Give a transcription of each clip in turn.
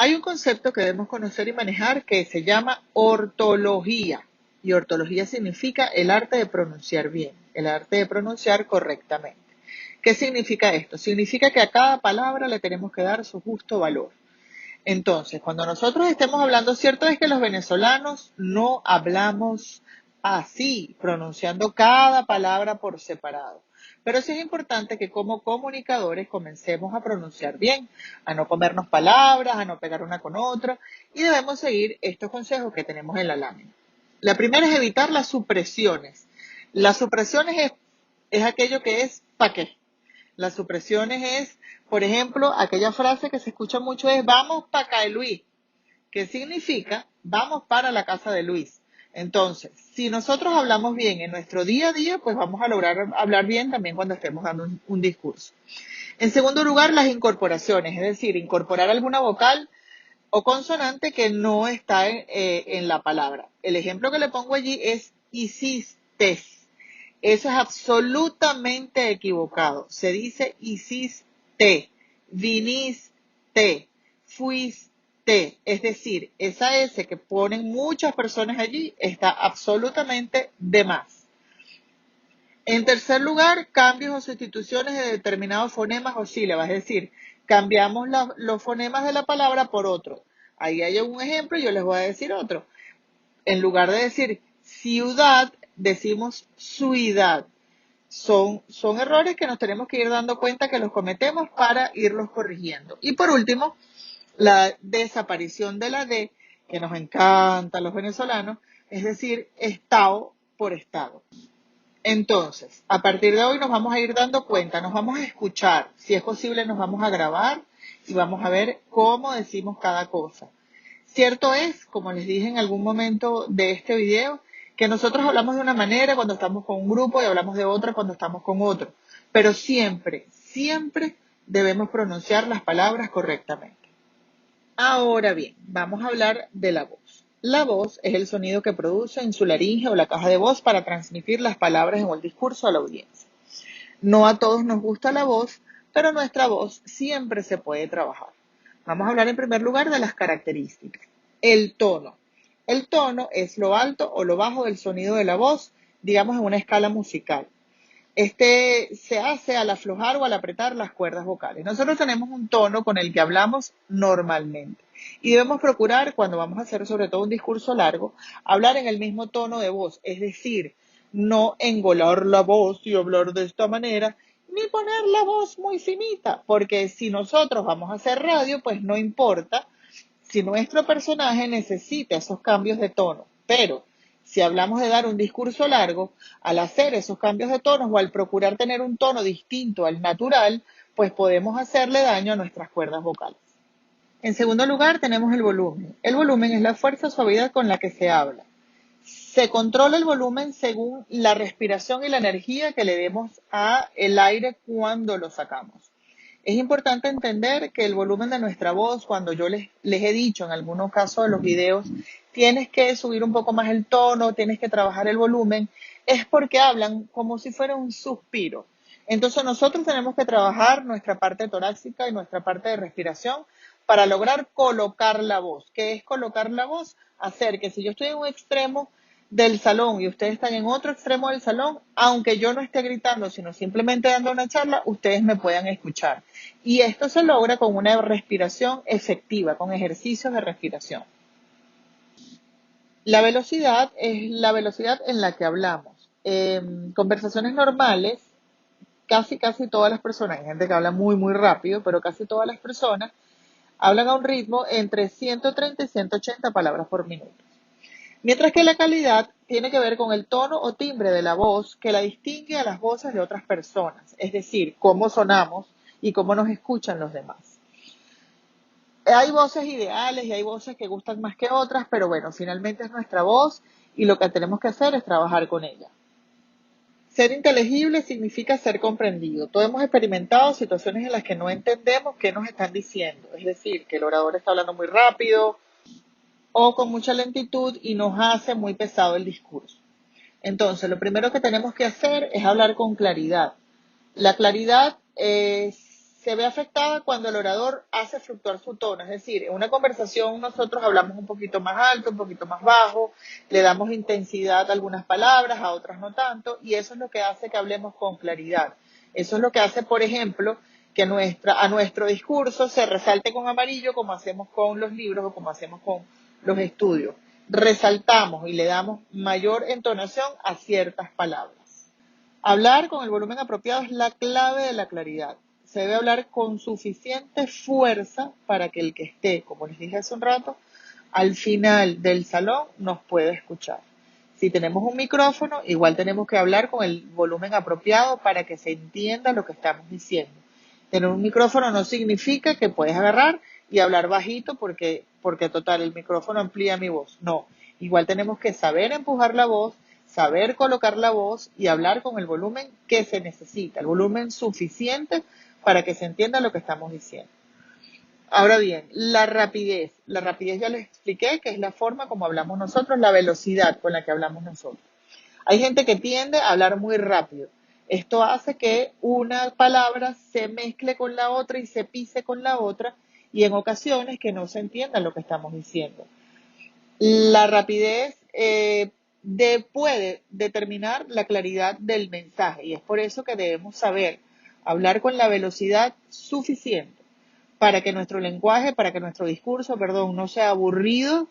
Hay un concepto que debemos conocer y manejar que se llama ortología. Y ortología significa el arte de pronunciar bien, el arte de pronunciar correctamente. ¿Qué significa esto? Significa que a cada palabra le tenemos que dar su justo valor. Entonces, cuando nosotros estemos hablando, cierto es que los venezolanos no hablamos así, pronunciando cada palabra por separado. Pero sí es importante que como comunicadores comencemos a pronunciar bien, a no comernos palabras, a no pegar una con otra, y debemos seguir estos consejos que tenemos en la lámina. La primera es evitar las supresiones. Las supresiones es aquello que es ¿para qué? Las supresiones es, por ejemplo, aquella frase que se escucha mucho es vamos para acá de Luis, que significa vamos para la casa de Luis. Entonces, si nosotros hablamos bien en nuestro día a día, pues vamos a lograr hablar bien también cuando estemos dando un discurso. En segundo lugar, las incorporaciones, es decir, incorporar alguna vocal o consonante que no está en la palabra. El ejemplo que le pongo allí es hiciste. Eso es absolutamente equivocado. Se dice hiciste, viniste, fuiste. Es decir, esa S que ponen muchas personas allí está absolutamente de más. En tercer lugar, cambios o sustituciones de determinados fonemas o sílabas. Es decir, cambiamos los fonemas de la palabra por otro. Ahí hay un ejemplo y yo les voy a decir otro. En lugar de decir ciudad, decimos suidad. Son errores que nos tenemos que ir dando cuenta que los cometemos para irlos corrigiendo. Y por último, la desaparición de la D, que nos encanta a los venezolanos, es decir, estado por estado. Entonces, a partir de hoy nos vamos a ir dando cuenta, nos vamos a escuchar, si es posible nos vamos a grabar y vamos a ver cómo decimos cada cosa. Cierto es, como les dije en algún momento de este video, que nosotros hablamos de una manera cuando estamos con un grupo y hablamos de otra cuando estamos con otro. Pero siempre, siempre debemos pronunciar las palabras correctamente. Ahora bien, vamos a hablar de la voz. La voz es el sonido que produce en su laringe o la caja de voz para transmitir las palabras en el discurso a la audiencia. No a todos nos gusta la voz, pero nuestra voz siempre se puede trabajar. Vamos a hablar en primer lugar de las características. El tono. El tono es lo alto o lo bajo del sonido de la voz, digamos en una escala musical. Este se hace al aflojar o al apretar las cuerdas vocales. Nosotros tenemos un tono con el que hablamos normalmente y debemos procurar, cuando vamos a hacer sobre todo un discurso largo, hablar en el mismo tono de voz, es decir, no engolar la voz y hablar de esta manera, ni poner la voz muy finita, porque si nosotros vamos a hacer radio, pues no importa si nuestro personaje necesita esos cambios de tono, pero si hablamos de dar un discurso largo, al hacer esos cambios de tonos o al procurar tener un tono distinto al natural, pues podemos hacerle daño a nuestras cuerdas vocales. En segundo lugar, tenemos el volumen. El volumen es la fuerza o suavidad con la que se habla. Se controla el volumen según la respiración y la energía que le demos a el aire cuando lo sacamos. Es importante entender que el volumen de nuestra voz, cuando yo les he dicho en algunos casos de los videos, tienes que subir un poco más el tono, tienes que trabajar el volumen, es porque hablan como si fuera un suspiro. Entonces nosotros tenemos que trabajar nuestra parte torácica y nuestra parte de respiración para lograr colocar la voz. ¿Qué es colocar la voz? Hacer que si yo estoy en un extremo del salón y ustedes están en otro extremo del salón, aunque yo no esté gritando, sino simplemente dando una charla, ustedes me puedan escuchar. Y esto se logra con una respiración efectiva, con ejercicios de respiración. La velocidad es la velocidad en la que hablamos. En conversaciones normales, casi todas las personas, hay gente que habla muy rápido, pero casi todas las personas hablan a un ritmo entre 130 y 180 palabras por minuto. Mientras que la calidad tiene que ver con el tono o timbre de la voz que la distingue a las voces de otras personas, es decir, cómo sonamos y cómo nos escuchan los demás. Hay voces ideales y hay voces que gustan más que otras, pero bueno, finalmente es nuestra voz y lo que tenemos que hacer es trabajar con ella. Ser inteligible significa ser comprendido. Todos hemos experimentado situaciones en las que no entendemos qué nos están diciendo, es decir, que el orador está hablando muy rápido o con mucha lentitud y nos hace muy pesado el discurso. Entonces, lo primero que tenemos que hacer es hablar con claridad. La claridad se ve afectada cuando el orador hace fluctuar su tono. Es decir, en una conversación nosotros hablamos un poquito más alto, un poquito más bajo, le damos intensidad a algunas palabras, a otras no tanto, y eso es lo que hace que hablemos con claridad. Eso es lo que hace, por ejemplo, que a nuestro discurso se resalte con amarillo como hacemos con los libros o como hacemos con los estudios. Resaltamos y le damos mayor entonación a ciertas palabras. Hablar con el volumen apropiado es la clave de la claridad. Se debe hablar con suficiente fuerza para que el que esté, como les dije hace un rato, al final del salón nos pueda escuchar. Si tenemos un micrófono, igual tenemos que hablar con el volumen apropiado para que se entienda lo que estamos diciendo. Tener un micrófono no significa que puedes agarrar y hablar bajito porque total, el micrófono amplía mi voz. No, igual tenemos que saber empujar la voz, saber colocar la voz y hablar con el volumen que se necesita, el volumen suficiente para que se entienda lo que estamos diciendo. Ahora bien, la rapidez. La rapidez ya les expliqué que es la forma como hablamos nosotros, la velocidad con la que hablamos nosotros. Hay gente que tiende a hablar muy rápido. Esto hace que una palabra se mezcle con la otra y se pise con la otra y en ocasiones que no se entienda lo que estamos diciendo. La rapidez puede determinar la claridad del mensaje y es por eso que debemos saber hablar con la velocidad suficiente para que nuestro lenguaje, para que nuestro discurso, perdón, no sea aburrido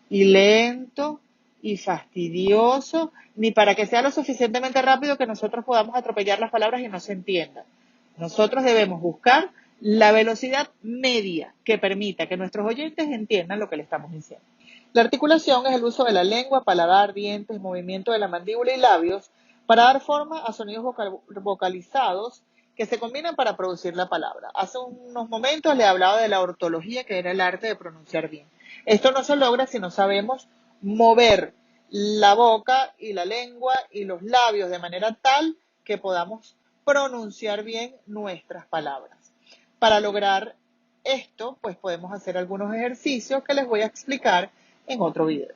y lento y fastidioso, ni para que sea lo suficientemente rápido que nosotros podamos atropellar las palabras y no se entiendan. Nosotros debemos buscar la velocidad media que permita que nuestros oyentes entiendan lo que le estamos diciendo. La articulación es el uso de la lengua, paladar, dientes, movimiento de la mandíbula y labios para dar forma a sonidos vocalizados que se combinan para producir la palabra. Hace unos momentos le hablaba de la ortología, que era el arte de pronunciar bien. Esto no se logra si no sabemos mover la boca y la lengua y los labios de manera tal que podamos pronunciar bien nuestras palabras. Para lograr esto, pues podemos hacer algunos ejercicios que les voy a explicar en otro video.